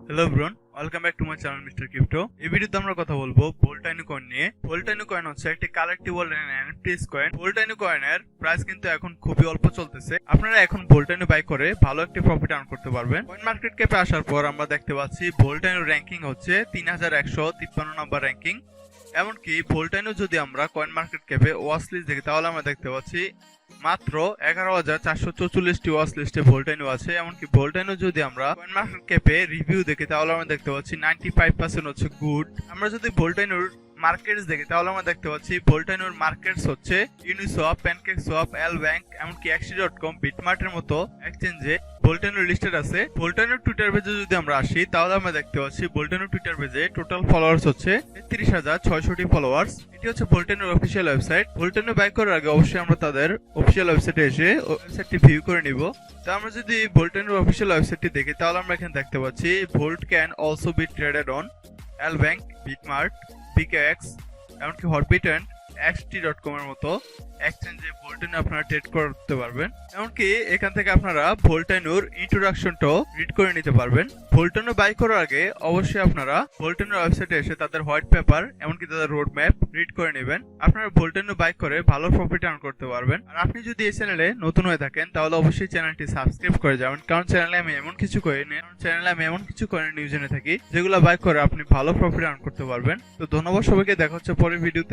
Hello everyone, welcome back to my channel mister crypto. এই ভিডিওতে আমরা কথা বলবো ভোল্টাইনো কয়েন নিয়ে। ভোল্টাইনো কয়েন হচ্ছে একটি কালেক্টিবল NFTs কয়েন। ভোল্টাইনো কয়েনের প্রাইস কিন্তু এখন খুবই অল্প চলতেছে। আপনারা এখন ভোল্টাইনো বাই করে ভালো একটি প্রফিট আর্ন করতে পারবেন। কয়েন মার্কেট ক্যাপে আসার পর আমরা দেখতে পাচ্ছি ভোল্টাইনো র্যাঙ্কিং হচ্ছে 3153 নাম্বার র্যাঙ্কিং। এমনকি ভোল্টাইনো যদি আমরা কয়েন মার্কেট ক্যাপে ওয়াচ লিস্ট দেখি তাহলে আমরা দেখতে পাচ্ছি মাত্র 11,444টি ওয়াচ লিস্টে ভোল্টাইনো আছে। এমনকি ভোল্টাইনো যদি আমরা কয়েন মার্কেট ক্যাপে রিভিউ দেখি তাহলে আমরা দেখতে পাচ্ছি 95% হচ্ছে গুড। আমরা যদি ভোল্টাইনোর মার্কেটস দেখি তাহলে আমরা দেখতে পাচ্ছি ভোল্টাইনোর মার্কেটস হচ্ছে ইউনিসোয়াপ, প্যানকেকসোয়াপ, এল ব্যাংক, এমনকি এক্সচেঞ্জ.com, বিটমার্টের মতো এক্সচেঞ্জে ভোল্টাইনো লিস্টেড আছে। ভোল্টাইনোর টুইটার পেজে যদি আমরা আসি তাহলে আমরা দেখতে পাচ্ছি ভোল্টাইনো টুইটার পেজে টোটাল ফলোয়ার্স হচ্ছে 33,600টি ফলোয়ার্স। এটি হচ্ছে ভোল্টাইনোর অফিসিয়াল ওয়েবসাইট। ভোল্টাইনো বাই করার আগে অবশ্যই আমরা তাদের অফিসিয়াল ওয়েবসাইটে এসে ওয়েবসাইটটি ভিউ করে নিব। তো আমরা যদি ভোল্টাইনোর অফিসিয়াল ওয়েবসাইটটি দেখি তাহলে আমরা এখানে দেখতে পাচ্ছি Volt can also be traded on LBank, BitMart, BKEX, এমনকি হটবিট এন্ড xt.com এর মতো এক্সচেঞ্জে ভোল্টাইনো আপনারা ট্রেড করতে পারবেন। এমনকি এখান থেকে আপনারা ভোল্টাইনোর ইন্ট্রোডাকশনটাও রিড করে নিতে পারবেন। ভোল্টাইনো বাই করার আগে অবশ্যই আপনারা ভোল্টাইনোর ওয়েবসাইটে এসে তাদের হোয়াইট পেপার এমনকি তাদের রোড ম্যাপ রিড করে নেবেন। আপনারা ভোল্টাইনো বাই করে ভালো প্রফিট আর্ন করতে পারবেন। আর আপনি যদি এই চ্যানেলে নতুন হয়ে থাকেন তাহলে অবশ্যই চ্যানেলটি সাবস্ক্রাইব করে যাবেন, কারণ চ্যানেলে আমি এমন কিছু করে নিউজ এনে থাকি যেগুলো বাই করে আপনি ভালো প্রফিট আর্ন করতে পারবেন। তো ধন্যবাদ সবাইকে, দেখা হচ্ছে পরের ভিডিওতে।